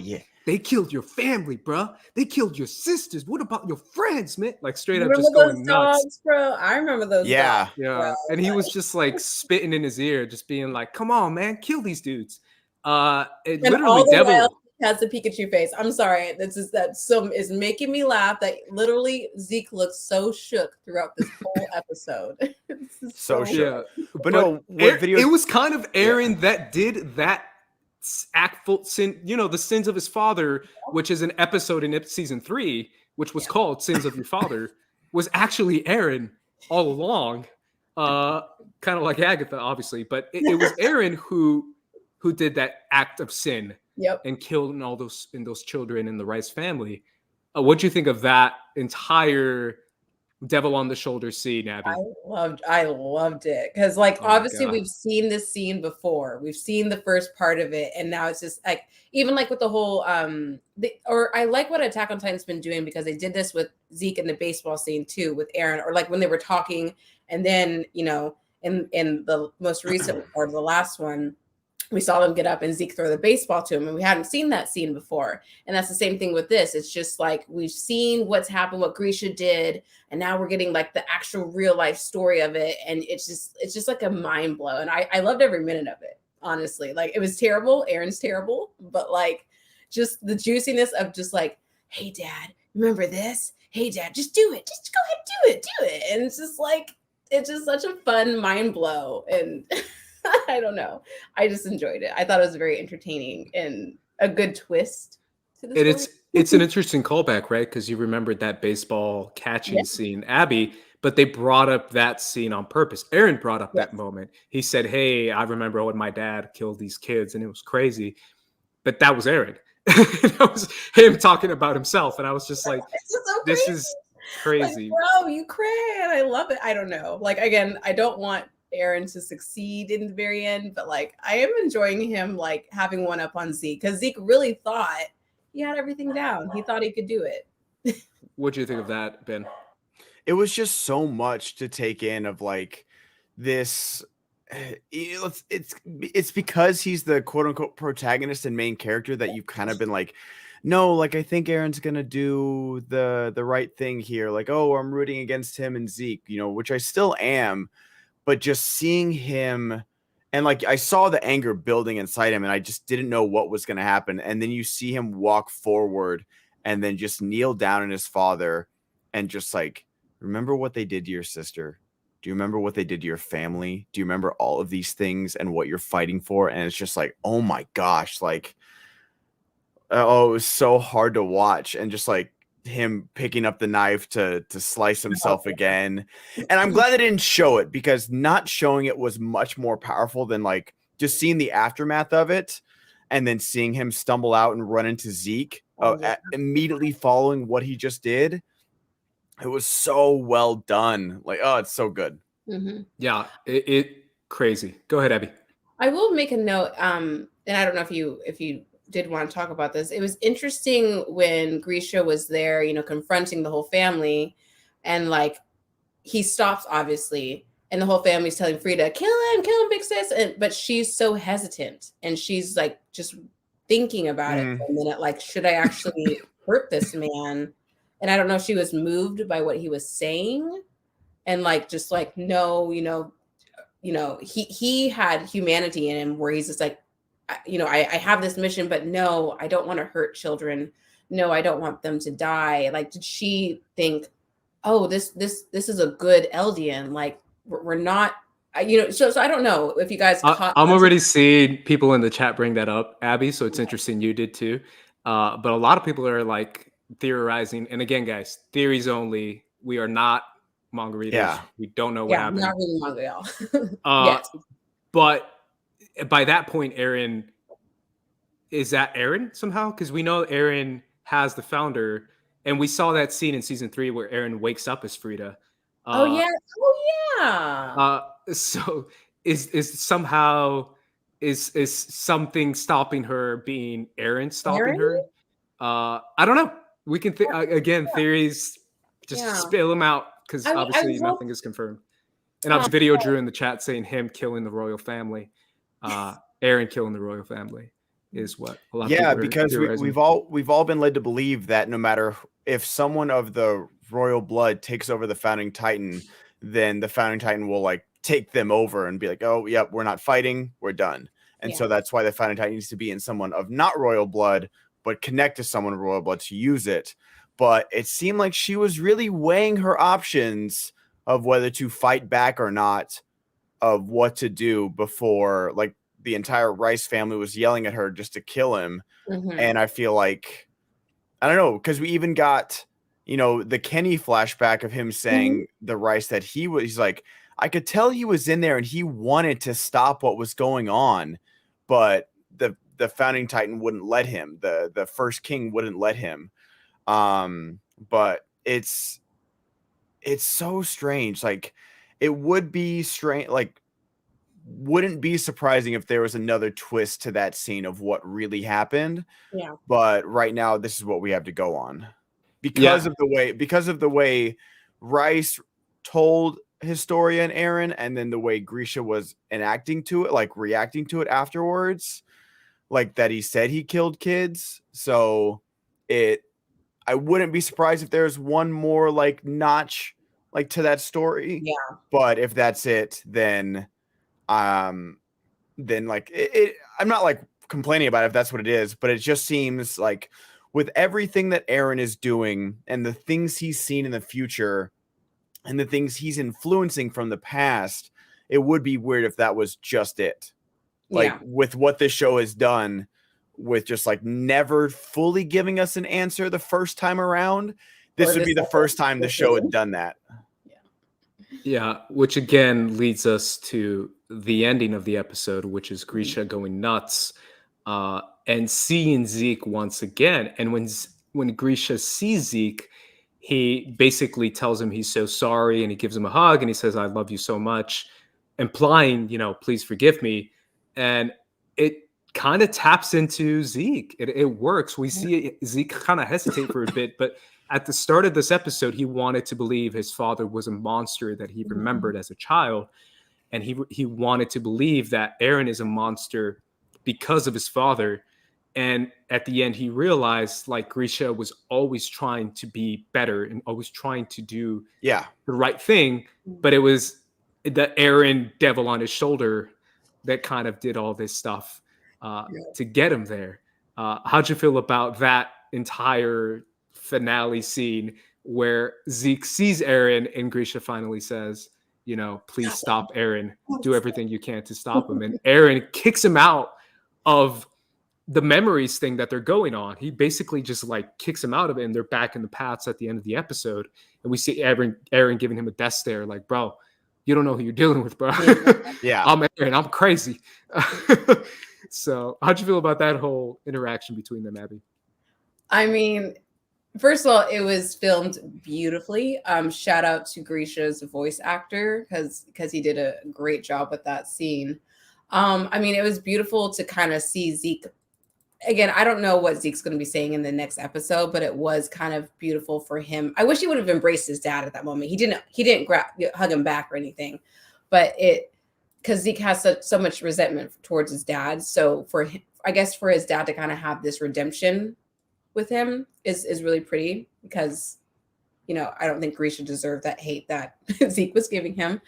they killed your family, bro. They killed your sisters. What about your friends, man? Like straight up just going nuts. Dogs, bro? I remember those dogs, yeah. And he was just like spitting in his ear, just being like, come on, man, kill these dudes. It literally devil has the Pikachu face. I'm sorry. Is making me laugh that literally Zeke looks so shook throughout this whole episode. so shook. Yeah. But no, it was kind of Eren that did that actful sin, you know, the sins of his father, which is an episode in season 3, which was called Sins of Your Father, was actually Eren all along. Kind of like Agatha, obviously, but it was Eren who did that act of sin. Yep. And killed those children in the Reiss family. What'd you think of that entire devil on the shoulder scene, Abby? I loved it because, like, Oh my obviously God. we've seen this scene before. We've seen the first part of it, and now it's just like, even like with the whole or I like what Attack on Titan's been doing, because they did this with Zeke in the baseball scene too with Eren, or like when they were talking, and then in the most recent or the last one, we saw them get up and Zeke throw the baseball to him, and we hadn't seen that scene before. And that's the same thing with this. It's just like, we've seen what's happened, what Grisha did, and now we're getting like the actual real life story of it. And it's just like a mind blow. And I loved every minute of it, honestly. Like, it was terrible. Eren's terrible, but like, just the juiciness of just like, hey dad, remember this? Hey dad, just do it. Just go ahead, do it. And it's just like, it's just such a fun mind blow. And I don't know. I just enjoyed it. I thought it was very entertaining and a good twist to the story. It's an interesting callback, right? Because you remembered that baseball catching scene, Abby, but they brought up that scene on purpose. Eren brought up that moment. He said, hey, I remember when my dad killed these kids and it was crazy. But that was Eren. That was him talking about himself. And I was just like, so this is crazy. Like, bro, you cray. And I love it. I don't know. Like, again, I don't want Eren to succeed in the very end, but like, I am enjoying him like having one up on Zeke, because Zeke really thought he had everything down. He thought he could do it. What'd you think of that, Ben? It was just so much to take in of like this. It's because he's the quote unquote protagonist and main character that you've kind of been like, no, like, I think Eren's gonna do the right thing here. Like, oh, I'm rooting against him and Zeke, which I still am. But just seeing him, and like, I saw the anger building inside him, and I just didn't know what was going to happen. And then you see him walk forward and then just kneel down in his father and just like, remember what they did to your sister? Do you remember what they did to your family? Do you remember all of these things and what you're fighting for? And it's just like, oh my gosh, like, oh, it was so hard to watch. And just like, him picking up the knife to slice himself again. And I'm glad they didn't show it, because not showing it was much more powerful than like just seeing the aftermath of it and then seeing him stumble out and run into Zeke immediately following what he just did. It was so well done. Like, oh, it's so good. Mm-hmm. Yeah, it crazy. Go ahead, Abby. I will make a note, and I don't know if you did want to talk about this. It was interesting when Grisha was there, confronting the whole family, and like, he stops obviously, and the whole family's telling Frida, kill him, big sis. But she's so hesitant, and she's like just thinking about it for a minute, like, should I actually hurt this man? And I don't know if she was moved by what he was saying, and like, just like, no, he had humanity in him, where he's just like, I have this mission, but no, I don't want to hurt children. No, I don't want them to die. Like, did she think, oh, this is a good Eldian? Like, we're not, so I don't know if you guys. I'm already seeing people in the chat bring that up, Abby. So it's interesting you did too. But a lot of people are like theorizing, and again, guys, theories only. We are not manga readers. Yeah. We don't know what happened. Not really manga, y'all. Yes. But by that point, Eren, is that Eren somehow? Because we know Eren has the founder, and we saw that scene in season 3 where Eren wakes up as Frida. Oh yeah. So is somehow is something stopping her being Eren stopping her? I don't know. We can again, theories, just spill them out, because obviously nothing is confirmed. And I have a video Drew in the chat saying him killing the royal family. Eren killing the royal family is what a lot of people are because we've all been led to believe that no matter if someone of the royal blood takes over the founding titan, then the founding titan will like take them over and be like, oh yep, we're not fighting, we're done. And so that's why the founding titan needs to be in someone of not royal blood, but connect to someone of royal blood to use it. But it seemed like she was really weighing her options of whether to fight back or not, of what to do, before like the entire Reiss family was yelling at her just to kill him. And I feel like, I don't know, because we even got, the Kenny flashback of him saying the Reiss that he's like, I could tell he was in there and he wanted to stop what was going on, but the founding titan wouldn't let him. The first king wouldn't let him. But it's so strange. Like, it would be strange, like, wouldn't be surprising if there was another twist to that scene of what really happened. Yeah. But right now, this is what we have to go on Yeah. because of the way Reiss told historian Eren, and then the way Grisha was enacting to it, like reacting to it afterwards, like that he said he killed kids. So I wouldn't be surprised if there's one more like notch like to that story. Yeah. But if that's it, then like it I'm not like complaining about it if that's what it is, but it just seems like with everything that Eren is doing and the things he's seen in the future and the things he's influencing from the past, it would be weird if that was just it. Like with what this show has done, with just like never fully giving us an answer the first time around, this would be the first time the show had done that. Yeah, which again leads us to the ending of the episode, which is Grisha going nuts and seeing Zeke once again. And when Grisha sees Zeke, he basically tells him he's so sorry, and he gives him a hug, and he says, "I love you so much," implying, please forgive me. And it kind of taps into Zeke. It works. We see Zeke kind of hesitate for a bit, but at the start of this episode, he wanted to believe his father was a monster that he remembered as a child. And he wanted to believe that Eren is a monster because of his father. And at the end, he realized like Grisha was always trying to be better and always trying to do the right thing. But it was the Eren devil on his shoulder that kind of did all this stuff to get him there. How'd you feel about that entire finale scene where Zeke sees Eren and Grisha finally says, please stop Eren, do everything you can to stop him. And Eren kicks him out of the memories thing that they're going on. He basically just like kicks him out of it, and they're back in the paths at the end of the episode. And we see Eren giving him a death stare like, bro, you don't know who you're dealing with, bro. Yeah. I'm Eren, I'm crazy. So how'd you feel about that whole interaction between them, Abby? I mean, first of all, it was filmed beautifully. Shout out to Grisha's voice actor because he did a great job with that scene. I mean, it was beautiful to kind of see Zeke. Again, I don't know what Zeke's going to be saying in the next episode, but it was kind of beautiful for him. I wish he would have embraced his dad at that moment. He didn't hug him back or anything, but because Zeke has so much resentment towards his dad. So for him, I guess for his dad to kind of have this redemption with him is really pretty, because I don't think Grisha deserved that hate that Zeke was giving him.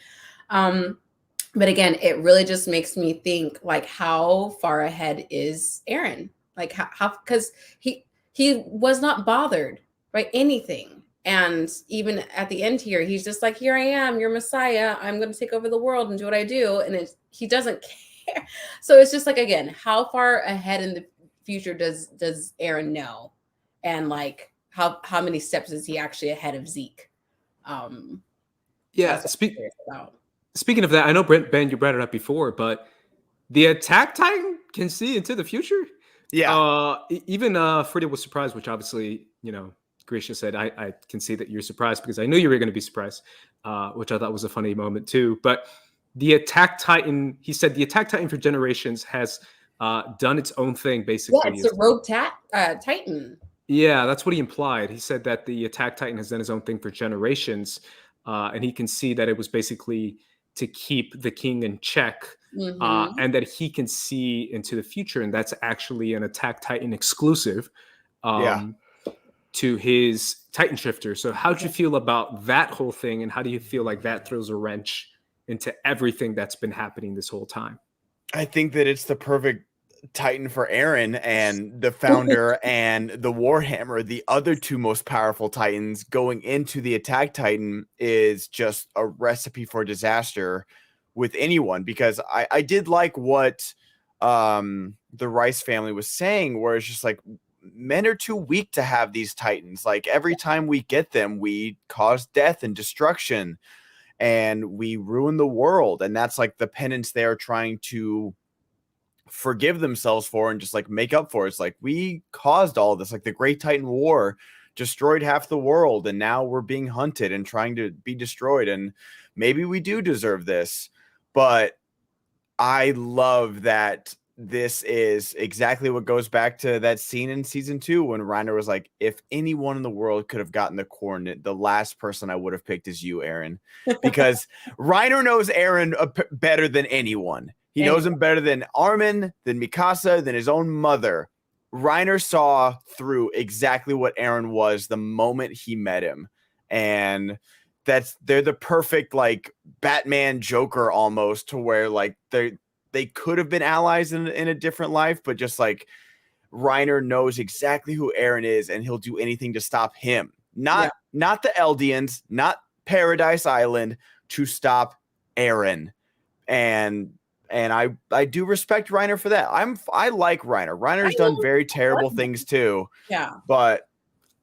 But again, it really just makes me think like, how far ahead is Eren? Like how because he was not bothered by anything. And even at the end here, he's just like, here I am, your Messiah. I'm going to take over the world and do what I do. And he doesn't care. So it's just like, again, how far ahead in the future does Eren know? And like, how many steps is he actually ahead of Zeke? Yeah. Speaking of that, I know Ben, you brought it up before, but the Attack Titan can see into the future. Yeah. Even Frida was surprised, which obviously, Grisha said, I can see that you're surprised because I knew you were going to be surprised, which I thought was a funny moment too. But the Attack Titan, he said the Attack Titan for generations has done its own thing, basically. Yeah, it's a rogue Titan. Yeah, that's what he implied. He said that the Attack Titan has done his own thing for generations, and he can see that it was basically to keep the king in check, and that he can see into the future, and that's actually an Attack Titan exclusive to his Titan Shifter. So how'd you feel about that whole thing, and how do you feel like that throws a wrench into everything that's been happening this whole time? I think that it's the perfect Titan for Eren, and the founder and the Warhammer, the other two most powerful Titans, going into the Attack Titan is just a recipe for disaster with anyone. Because I did like what the Reiss family was saying, where it's just like, men are too weak to have these Titans. Like every time we get them, we cause death and destruction and we ruin the world. And that's like the penance they're trying to forgive themselves for and just like make up for. It's like, we caused all this, like the Great Titan War destroyed half the world, and now we're being hunted and trying to be destroyed, and maybe we do deserve this. But I love that this is exactly what goes back to that scene in season 2 when Reiner was like, if anyone in the world could have gotten the coordinate, the last person I would have picked is you, Eren. Because Reiner knows Eren better than anyone. He knows him better than Armin, than Mikasa, than his own mother. Reiner saw through exactly what Eren was the moment he met him. And they're the perfect like Batman Joker almost, to where like they could have been allies in a different life, but just like Reiner knows exactly who Eren is, and he'll do anything to stop him. Not the Eldians, not Paradise Island, to stop Eren. And I do respect Reiner for that. I like Reiner. Reiner's done very terrible things too. Yeah. But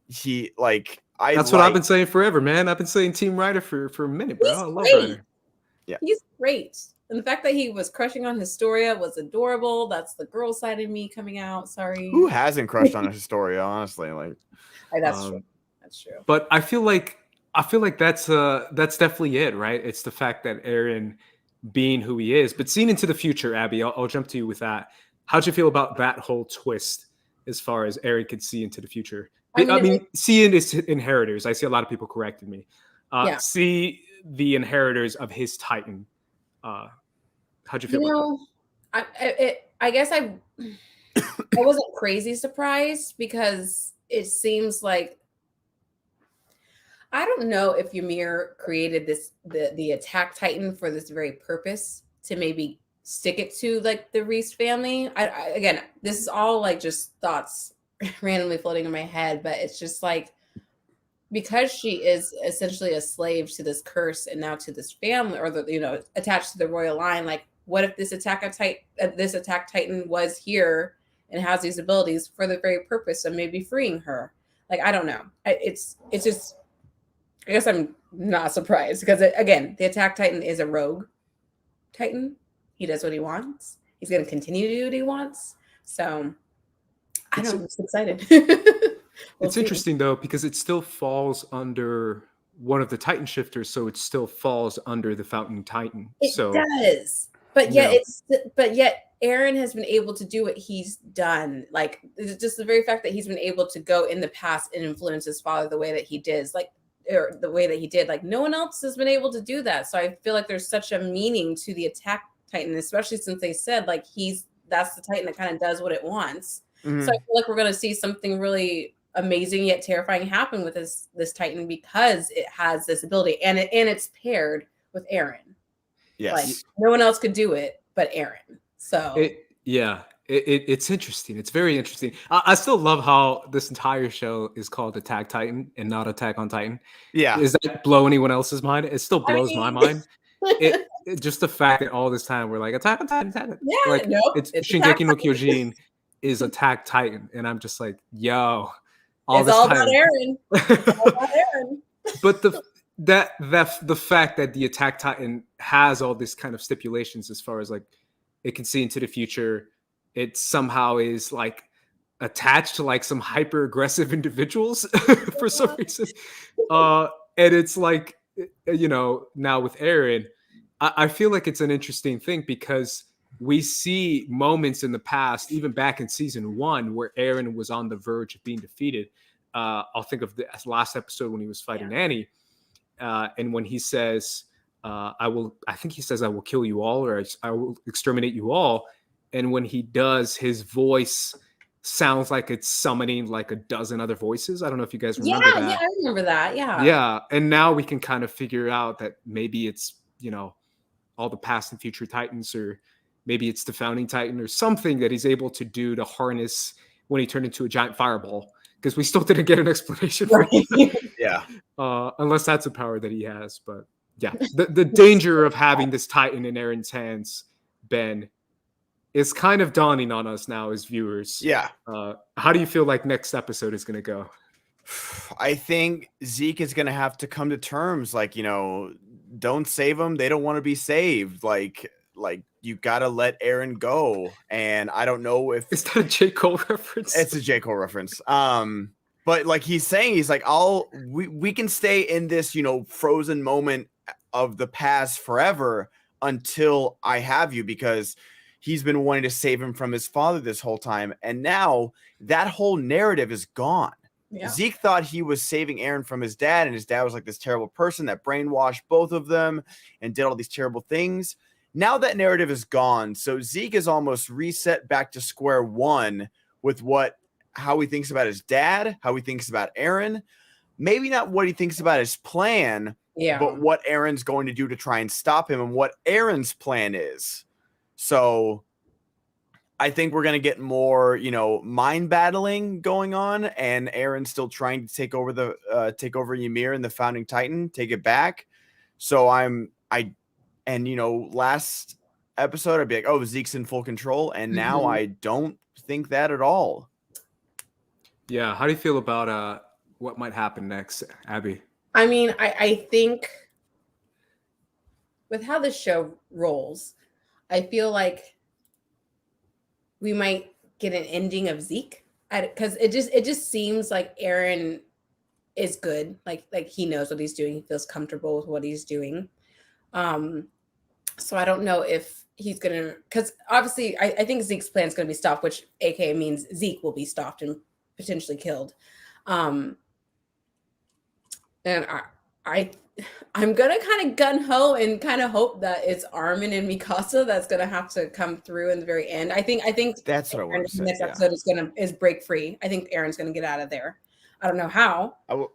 he like That's what I've been saying forever, man. I've been saying Team Reiner for a minute, bro. I love Reiner. Yeah. He's great. And the fact that he was crushing on Historia was adorable. That's the girl side of me coming out. Sorry. Who hasn't crushed on Historia, honestly? Like that's true. That's true. But I feel like that's definitely it, right? It's the fact that Eren being who he is. But seeing into the future, Abby, I'll jump to you with that. How'd you feel about that whole twist as far as Eren could see into the future? I mean, seeing his inheritors. I see a lot of people correcting me. See the inheritors of his Titan. How'd you feel about that? I guess I wasn't crazy surprised, because it seems like, I don't know if Ymir created the attack Titan for this very purpose, to maybe stick it to like the Reiss family. Again, this is all like just thoughts randomly floating in my head, but it's just like, because she is essentially a slave to this curse and now to this family, or attached to the royal line. Like, what if this attack Titan was here and has these abilities for the very purpose of maybe freeing her? Like, I don't know. It's just, I guess I'm not surprised, because again, the attack Titan is a rogue Titan. He does what he wants. He's going to continue to do what he wants. So I don't know. I'm just excited. It's interesting though, because it still falls under one of the Titan shifters, so it still falls under the Fountain Titan. It does, but yet Eren has been able to do what he's done. Like, it's just the very fact that he's been able to go in the past and influence his father the way that he did, like no one else has been able to do that. So I feel like there's such a meaning to the attack Titan, especially since they said like that's the Titan that kind of does what it wants. Mm-hmm. So I feel like we're going to see something really amazing yet terrifying happen with this Titan, because it has this ability, and it's paired with Eren. Yes, like no one else could do it but Eren. So it's interesting. It's very interesting. I still love how this entire show is called Attack Titan and not Attack on Titan. Yeah, does that blow anyone else's mind? It still blows my mind. It just the fact that all this time we're like Attack on Titan. Yeah, like it's Shingeki no Kyojin is Attack Titan, and I'm just like, yo. It's all about Eren. But the fact that the Attack Titan has all this kind of stipulations as far as like it can see into the future, it somehow is like attached to like some hyper aggressive individuals for some reason. And it's like, now with Eren, I feel like it's an interesting thing, because we see moments in the past, even back in season 1, where Eren was on the verge of being defeated. I'll think of the last episode when he was fighting Annie, and when he says, I think he says, I will kill you all, or I will exterminate you all. And when he does, his voice sounds like it's summoning like a dozen other voices. I don't know if you guys remember that. Yeah, I remember that. Yeah. And now we can kind of figure out that maybe it's, all the past and future Titans, or maybe it's the Founding Titan or something that he's able to do to harness when he turned into a giant fireball, because we still didn't get an explanation for it. Yeah. Unless that's a power that he has. But yeah, the danger of having this Titan in Eren's hands, Ben, is kind of dawning on us now as viewers. Yeah. How do you feel like next episode is going to go? I think Zeke is going to have to come to terms, like, don't save them. They don't want to be saved. Like you got to let Eren go. And I don't know if... Is that a J. Cole reference? It's a J. Cole reference. But like he's saying, he's like, we can stay in this, frozen moment of the past forever until I have you, because he's been wanting to save him from his father this whole time. And now that whole narrative is gone. Yeah. Zeke thought he was saving Eren from his dad, and his dad was like this terrible person that brainwashed both of them and did all these terrible things. Now that narrative is gone. So Zeke is almost reset back to square one with how he thinks about his dad, how he thinks about Eren. Maybe not what he thinks about his plan, but what Eren's going to do to try and stop him and what Eren's plan is. So I think we're going to get more, mind battling going on, and Eren's still trying to take over Ymir and the Founding Titan, take it back. So last episode I'd be like, oh, Zeke's in full control, and now I don't think that at all. Yeah, how do you feel about what might happen next, Abby? I mean, I think with how the show rolls, I feel like we might get an ending of Zeke, because it just seems like Eren is good, like he knows what he's doing, he feels comfortable with what he's doing. So I don't know if he's gonna, because obviously I think Zeke's plan is gonna be stopped, which aka means Zeke will be stopped and potentially killed. And I'm gonna kind of gun ho and kind of hope that it's Armin and Mikasa that's gonna have to come through in the very end. I think that's what I want to say. Next episode is break free. I think Eren's gonna get out of there. I don't know how. But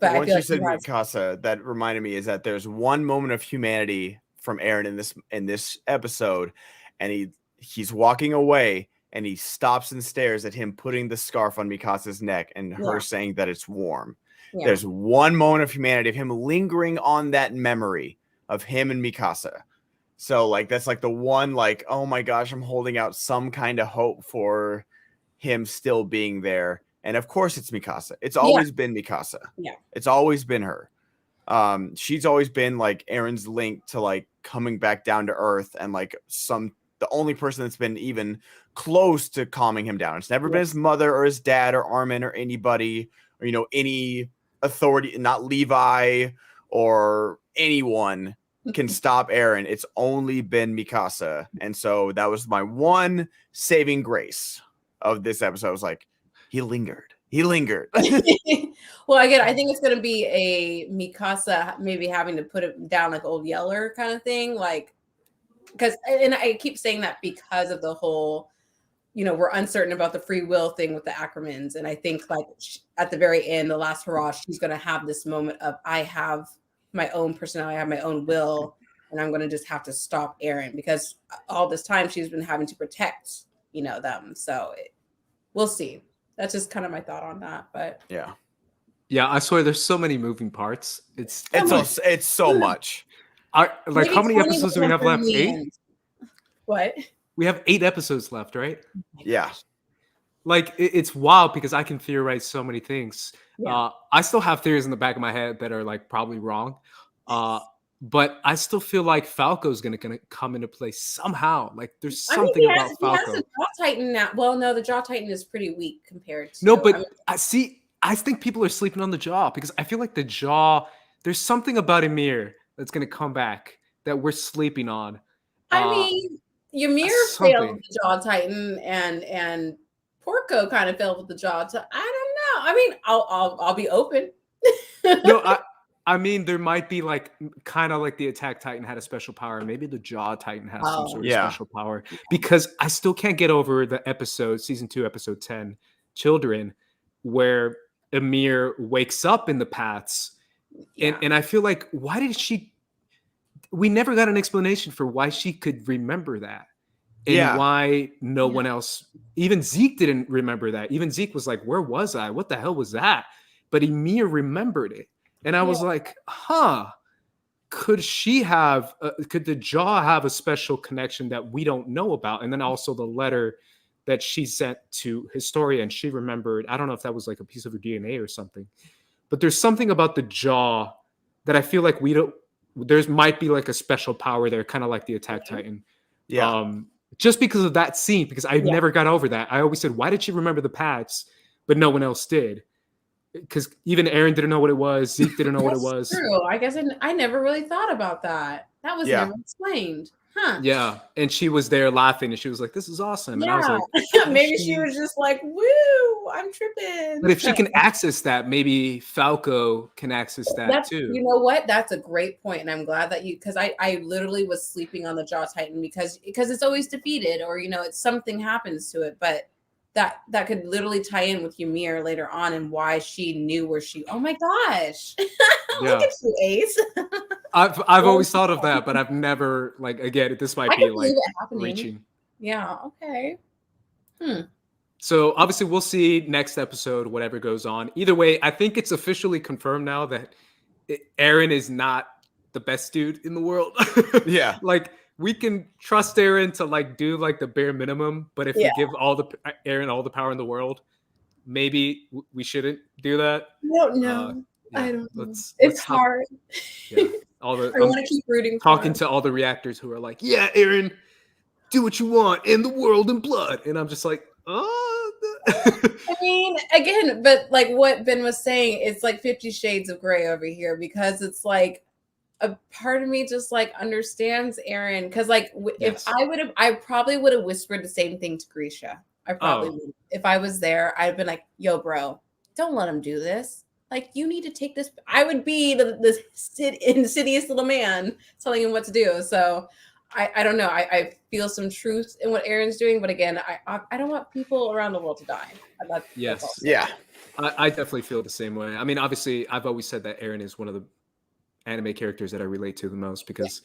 once you said Mikasa, that reminded me is that there's one moment of humanity from Eren in this episode, and he's walking away. And he stops and stares at him putting the scarf on Mikasa's neck and her saying that it's warm. Yeah. There's one moment of humanity of him lingering on that memory of him and Mikasa. So like, that's like the one, like, oh my gosh, I'm holding out some kind of hope for him still being there. And of course it's Mikasa. It's always been Mikasa. Yeah. It's always been her. She's always been like Eren's link to like coming back down to earth and like the only person that's been even close to calming him down. It's never been his mother or his dad or Armin or anybody or, any authority, not Levi or anyone can stop Eren. It's only been Mikasa. And so that was my one saving grace of this episode. I was like, he lingered. Well, again, I think it's going to be a Mikasa maybe having to put it down like Old Yeller kind of thing. Like, and I keep saying that because of the whole, we're uncertain about the free will thing with the Ackermans. And I think like at the very end, the last hurrah, she's going to have this moment of, I have my own personality, I have my own will, and I'm going to just have to stop Eren, because all this time she's been having to protect, them. So we'll see. That's just kind of my thought on that. But yeah, I swear there's so many moving parts. It's so much. How many episodes do we have left? 8? What? We have 8 episodes left, right? Yeah. Like, it's wild because I can theorize so many things. Yeah. I still have theories in the back of my head that are like probably wrong. But I still feel like Falco's gonna come into play somehow. Like, there's something about Falco. He has a Jaw Titan now. Well, no, the Jaw Titan is pretty weak compared to. No, but I think people are sleeping on the Jaw, because I feel like the Jaw. There's something about Ymir that's gonna come back that we're sleeping on. I mean, Ymir failed with the Jaw Titan, and Porco kind of failed with the Jaw Titan. I don't know. I mean, I'll be open. No, I mean, there might be like kind of like the Attack Titan had a special power. Maybe the Jaw Titan has some sort of special power, because I still can't get over the episode, season 2, episode 10, Children, where Ymir wakes up in the paths. And I feel like, why did we never got an explanation for why she could remember that. And why no one else, even Zeke didn't remember that. Even Zeke was like, where was I? What the hell was that? But Ymir remembered it. And I was like, could the Jaw have a special connection that we don't know about? And then also the letter that she sent to Historia, and she remembered, I don't know if that was like a piece of her DNA or something, but there's something about the Jaw that I feel like there might be like a special power there, kind of like the Attack Titan. Yeah. Just because of that scene, because I never got over that. I always said, why did she remember the paths but no one else did. Because even Eren didn't know what it was. Zeke didn't know what it was. True. I guess I never really thought about that. That was never explained. Huh. Yeah. And she was there laughing and she was like, this is awesome. Yeah. And I was like, maybe she was just like, woo, I'm tripping. But if she can access that, maybe Falco can access that too. You know what? That's a great point. And I'm glad that because I literally was sleeping on the Jaw Titan because it's always defeated or, it's something happens to it. But that could literally tie in with Ymir later on and why she knew where oh my gosh. Look at you, Ace. I've always thought of that, but I've never again, this might be like reaching. Yeah, okay. So obviously we'll see next episode, whatever goes on. Either way, I think it's officially confirmed now that Eren is not the best dude in the world. Yeah. We can trust Eren to do the bare minimum, but if we give Eren all the power in the world, maybe we shouldn't do that. No, I don't know. It's hard. Yeah, I want to keep rooting. Talking to all the reactors who are like, "Yeah, Eren, do what you want in the world and blood," and I'm just like, "Oh." I mean, again, but what Ben was saying, it's 50 Shades of Grey over here because it's a part of me just understands Eren because if I probably would have whispered the same thing to Grisha. I probably would. If I was there, I'd been like, yo, bro, don't let him do this. You need to take this. I would be the insidious little man telling him what to do. So I don't know. I feel some truth in what Eren's doing, but again, I don't want people around the world to die. Yes. Yeah. I definitely feel the same way. I mean, obviously, I've always said that Eren is one of the anime characters that I relate to the most because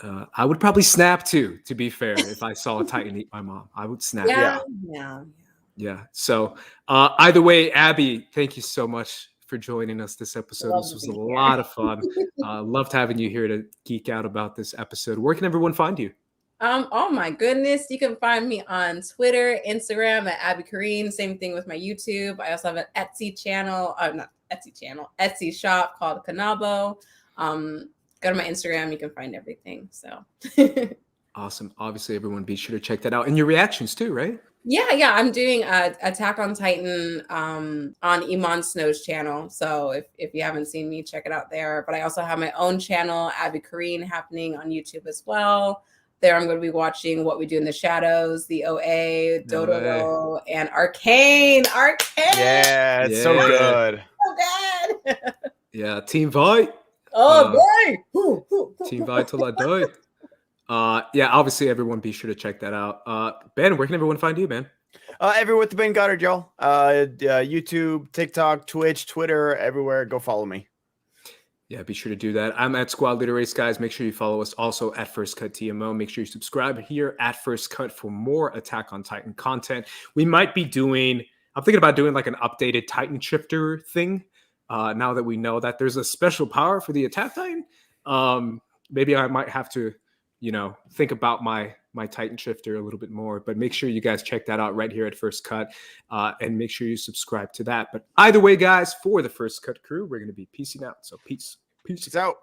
I would probably snap too, to be fair. If I saw a Titan eat my mom, I would snap. Yeah. So either way, Abby, thank you so much for joining us this episode. This was a lot of fun. Loved having you here to geek out about this episode. Where can everyone find you? Oh my goodness. You can find me on Twitter, Instagram at Abi Corrine. Same thing with my YouTube. I also have an Etsy channel, not Etsy channel, Etsy shop called Kanabo. Go to my Instagram, you can find everything. So awesome. Obviously, everyone be sure to check that out. And your reactions too, right? Yeah. I'm doing Attack on Titan on Iman Snow's channel. So if you haven't seen me, check it out there. But I also have my own channel, Abi Corrine, happening on YouTube as well. There I'm going to be watching What We Do in the Shadows, the OA, Dororo, and Arcane. Yeah, it's so good. So good. Yeah, Team Fight. Oh boy. Team Fight till I die. Yeah, obviously everyone be sure to check that out. Ben, where can everyone find you, man? Everywhere with the Ben Goddard, y'all. YouTube, TikTok, Twitch, Twitter, everywhere. Go follow me. Yeah, be sure to do that. I'm at Squad Leader Race, guys. Make sure you follow us also at First Cut TMO. Make sure you subscribe here at First Cut for more Attack on Titan content. We might be I'm thinking about doing an updated Titan shifter thing. Now that we know that there's a special power for the Attack Titan, maybe I might have to, think about my Titan shifter a little bit more. But make sure you guys check that out right here at First Cut, and make sure you subscribe to that. But either way, guys, for the First Cut crew, we're going to be peacing out. So peace. Peace out.